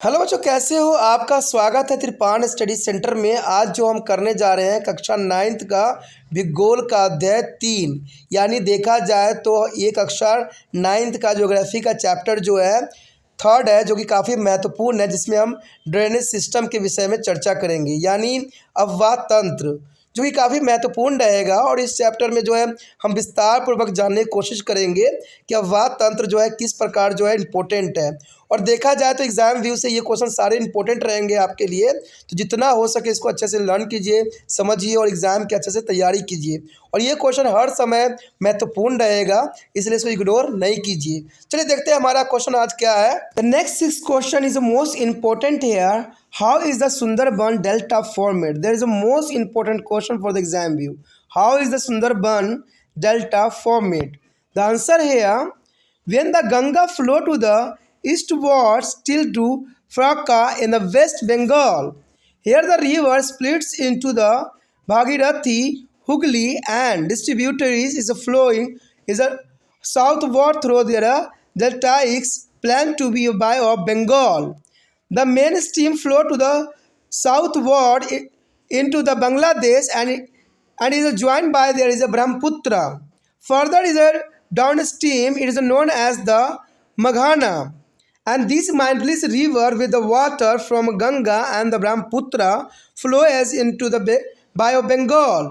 Hello बच्चों, कैसे हो? आपका स्वागत है त्रिपाण स्टडी सेंटर में। आज जो हम करने जा रहे हैं कक्षा 9th का भूगोल का अध्याय 3, यानी देखा जाए तो ये कक्षा 9th का ज्योग्राफी का चैप्टर जो है 3rd है, जो कि काफ़ी महत्वपूर्ण है, जिसमें हम ड्रेनेज सिस्टम के विषय में चर्चा करेंगे, यानी अफवाह तंत्र, जो कि काफ़ी महत्वपूर्ण रहेगा। और इस चैप्टर में जो है हम विस्तार पूर्वक जानने की कोशिश करेंगे कि अफवाह तंत्र जो है किस प्रकार जो है इम्पोर्टेंट है। और देखा जाए तो एग्ज़ाम व्यू से ये क्वेश्चन सारे इंपॉर्टेंट रहेंगे आपके लिए, तो जितना हो सके इसको अच्छे से लर्न कीजिए, समझिए और एग्ज़ाम की अच्छे से तैयारी कीजिए। और ये क्वेश्चन हर समय महत्वपूर्ण रहेगा, इसलिए इसको इग्नोर नहीं कीजिए। चलिए देखते हैं हमारा क्वेश्चन आज क्या है। The next 6 question is the most important here. How is the Sundarban delta format? There is a most important question for the exam view. How is the Sundarban delta format? The answer here: when the Ganga flow to the eastwards till to Farakka in the West Bengal. Here the river splits into the Bhagirathi, Hooghly and tributaries is flowing is a southward through their deltaic plan to be Bay of Bengal. The main stream flow to the southward into the Bangladesh and is joined by there is a Brahmaputra. Further is a downstream, it is known as the Maghana. And this mindless river with the water from Ganga and the Brahmaputra flows into the Bay of Bengal.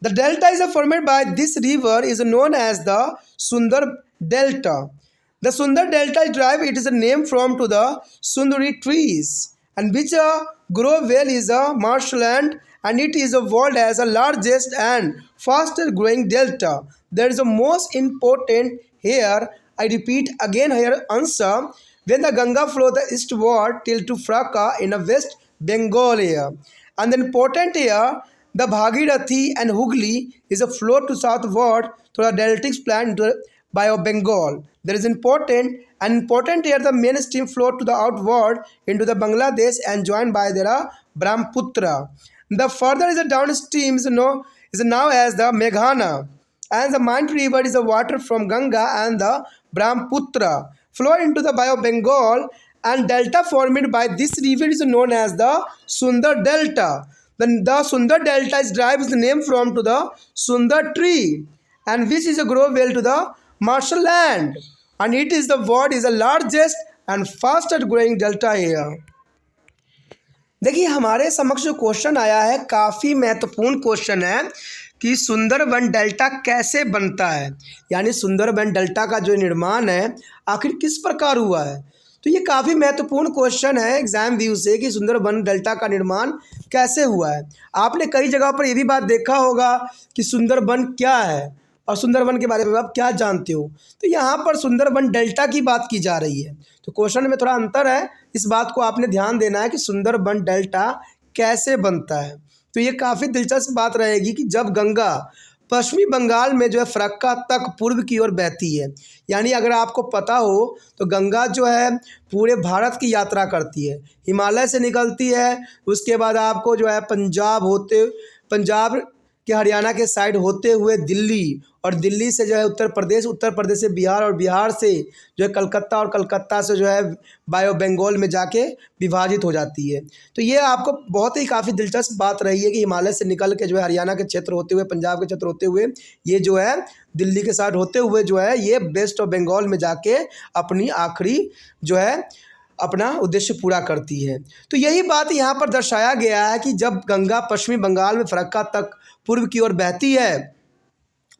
The delta is formed by this river is known as the Sundar Delta. The Sundar Delta is derived, it is a name from to the Sundari trees, and which grow well is a marshland, and it is a world as the largest and fastest growing delta. There is a most important here. I repeat again here answer: when the Ganga flow the eastward till to Fraka in a West Bengal here, and the important here the Bhagirathi and Hooghly is a flow to southward through the deltic plan to Bay of Bengal. There is important here the main stream flow to the outward into the Bangladesh and joined by the Brahmaputra. The further is a downstream is now as the Meghana, and the Mind River is the water from Ganga and the Brahmaputra flow into the Bay of Bengal, and delta formed by this river is known as the Sundar Delta. The Sundar Delta is derived the name from to the Sundar tree, and which is a grow well to the marshland, and it is the world is the largest and fastest growing delta here. देखिए हमारे समक्ष जो question आया है काफ़ी महत्वपूर्ण question है कि सुंदरबन डेल्टा कैसे बनता है, यानी सुंदरबन डेल्टा का जो निर्माण है आखिर किस प्रकार हुआ है। तो ये काफ़ी महत्वपूर्ण क्वेश्चन है एग्जाम व्यू से कि सुंदरबन डेल्टा का निर्माण कैसे हुआ है। आपने कई जगह पर ये भी बात देखा होगा कि सुंदरबन क्या है और सुंदरबन के बारे में आप क्या जानते हो। तो यहाँ पर सुंदरबन डेल्टा की बात की जा रही है, तो क्वेश्चन में थोड़ा अंतर है, इस बात को आपने ध्यान देना है कि सुंदरबन डेल्टा कैसे बनता है। तो ये काफ़ी दिलचस्प बात रहेगी कि जब गंगा पश्चिमी बंगाल में जो है फरक्का तक पूर्व की ओर बहती है, यानी अगर आपको पता हो तो गंगा जो है पूरे भारत की यात्रा करती है, हिमालय से निकलती है, उसके बाद आपको जो है पंजाब के हरियाणा के साइड होते हुए दिल्ली, और दिल्ली से जो है उत्तर प्रदेश से बिहार, और बिहार से जो है कलकत्ता, और कलकत्ता से जो है बाय ऑफ बंगाल में जाके विभाजित हो जाती है। तो ये आपको बहुत ही काफ़ी दिलचस्प बात रही है कि हिमालय से निकल के जो है हरियाणा के क्षेत्र होते हुए, पंजाब के क्षेत्र होते हुए, ये जो है दिल्ली के साइड होते हुए जो है ये वेस्ट ऑफ बंगाल में जाके अपनी आखिरी जो है अपना उद्देश्य पूरा करती है। तो यही बात यहाँ पर दर्शाया गया है कि जब गंगा पश्चिमी बंगाल में फरक्का तक पूर्व की ओर बहती है,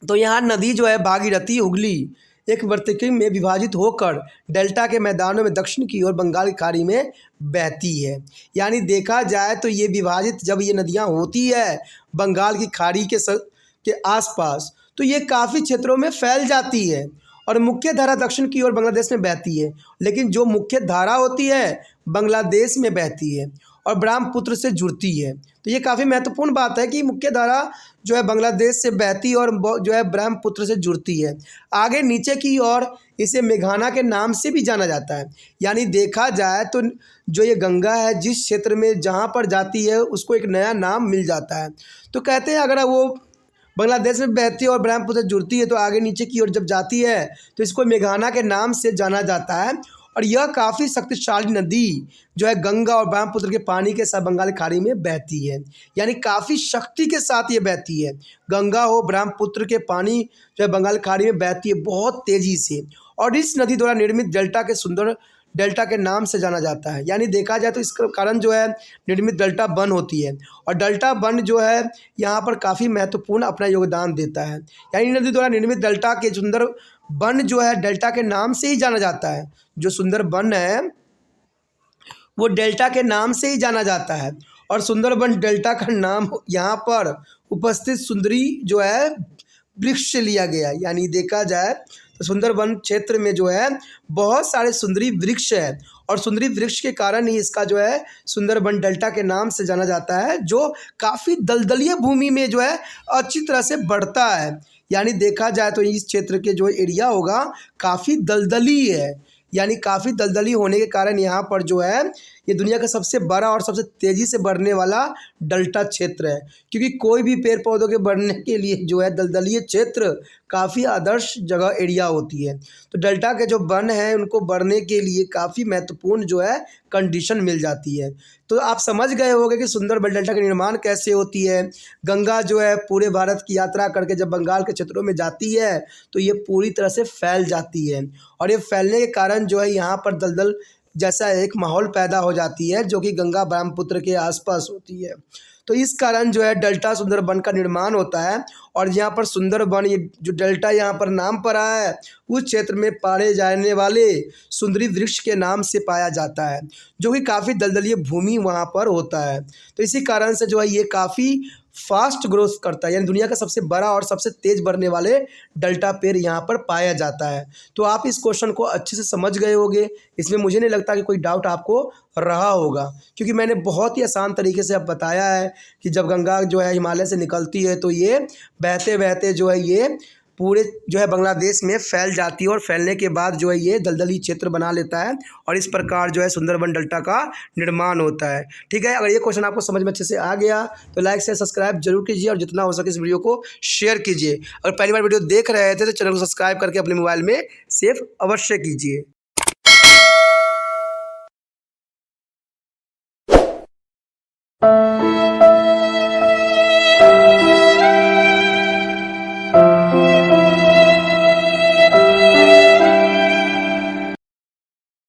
तो यहाँ नदी जो है भागीरथी हुगली एक वर्तिकी में विभाजित होकर डेल्टा के मैदानों में दक्षिण की ओर बंगाल की खाड़ी में बहती है। यानी देखा जाए तो ये विभाजित जब ये नदियाँ होती है बंगाल की खाड़ी के आसपास, तो ये काफ़ी क्षेत्रों में फैल जाती है और मुख्य धारा दक्षिण की ओर बांग्लादेश में बहती है, लेकिन जो मुख्य धारा होती है बांग्लादेश में बहती है और ब्रह्मपुत्र से जुड़ती है। तो ये काफ़ी महत्वपूर्ण बात है कि मुख्य धारा जो है बांग्लादेश से बहती है और जो है ब्रह्मपुत्र से जुड़ती है। आगे नीचे की ओर इसे मेघाना के नाम से भी जाना जाता है। यानी देखा जाए तो जो ये गंगा है जिस क्षेत्र में जहाँ पर जाती है उसको एक नया नाम मिल जाता है। तो कहते हैं अगर वो बांग्लादेश में बहती है और ब्रह्मपुत्र से जुड़ती है तो आगे नीचे की ओर जब जाती है तो इसको मेघाना के नाम से जाना जाता है। और यह काफ़ी शक्तिशाली नदी जो है गंगा और ब्रह्मपुत्र के पानी के साथ बंगाल की खाड़ी में बहती है, यानी काफ़ी शक्ति के साथ ये बहती है। गंगा हो ब्रह्मपुत्र के पानी जो है बंगाल की खाड़ी में बहती है बहुत तेज़ी से, और इस नदी द्वारा निर्मित डेल्टा के सुंदर डेल्टा के नाम से जाना जाता है। यानी देखा जाए तो इस कारण जो है निर्मित डेल्टा वन होती है, और डेल्टा वन जो है यहाँ पर काफ़ी महत्वपूर्ण अपना योगदान देता है। यानी नदी द्वारा निर्मित डेल्टा के सुंदर वन जो है डेल्टा के नाम से ही जाना जाता है। जो सुंदर वन है वो डेल्टा के नाम से ही जाना जाता है, और सुंदरबन डेल्टा का नाम यहाँ पर उपस्थित सुंदरी जो है वृक्ष से लिया गया। यानी देखा जाए तो सुंदरबन क्षेत्र में जो है बहुत सारे सुंदरी वृक्ष है, और सुंदरी वृक्ष के कारण ही इसका जो है सुंदरबन डेल्टा के नाम से जाना जाता है, जो काफ़ी दलदलीय भूमि में जो है अच्छी तरह से बढ़ता है। यानी देखा जाए तो इस क्षेत्र के जो एरिया होगा काफ़ी दलदली है, यानी काफ़ी दलदली होने के कारण यहाँ पर जो है ये दुनिया का सबसे बड़ा और सबसे तेज़ी से बढ़ने वाला डेल्टा क्षेत्र है, क्योंकि कोई भी पेड़ पौधों के बढ़ने के लिए जो है दलदलीय क्षेत्र काफ़ी आदर्श जगह एरिया होती है। तो डेल्टा के जो वन हैं उनको बढ़ने के लिए काफ़ी महत्वपूर्ण जो है कंडीशन मिल जाती है। तो आप समझ गए होंगे कि सुंदरबन डेल्टा का निर्माण कैसे होती है। गंगा जो है पूरे भारत की यात्रा करके जब बंगाल के क्षेत्रों में जाती है तो ये पूरी तरह से फैल जाती है, और ये फैलने के कारण जो है यहाँ पर दलदल जैसा एक माहौल पैदा हो जाती है, जो कि गंगा ब्रह्मपुत्र के आसपास होती है। तो इस कारण जो है डेल्टा सुंदरबन का निर्माण होता है, और यहाँ पर सुंदरबन ये जो डेल्टा यहाँ पर नाम पड़ा है उस क्षेत्र में पाए जाने वाले सुंदरी वृक्ष के नाम से पाया जाता है, जो कि काफ़ी दलदलीय भूमि वहाँ पर होता है। तो इसी कारण से जो है ये काफ़ी फास्ट ग्रोथ करता है, यानी दुनिया का सबसे बड़ा और सबसे तेज़ बढ़ने वाले डेल्टा पेड़ यहाँ पर पाया जाता है। तो आप इस क्वेश्चन को अच्छे से समझ गए होंगे, इसमें मुझे नहीं लगता कि कोई डाउट आपको रहा होगा, क्योंकि मैंने बहुत ही आसान तरीके से अब बताया है कि जब गंगा जो है हिमालय से निकलती है तो ये बहते बहते जो है ये पूरे जो है बांग्लादेश में फैल जाती है, और फैलने के बाद जो है ये दलदली क्षेत्र बना लेता है, और इस प्रकार जो है सुंदरबन डेल्टा का निर्माण होता है। ठीक है, अगर ये क्वेश्चन आपको समझ में अच्छे से आ गया तो लाइक शेयर सब्सक्राइब जरूर कीजिए, और जितना हो सके इस वीडियो को शेयर कीजिए। अगर पहली बार वीडियो देख रहे थे तो चैनल को सब्सक्राइब करके अपने मोबाइल में सेव अवश्य कीजिए।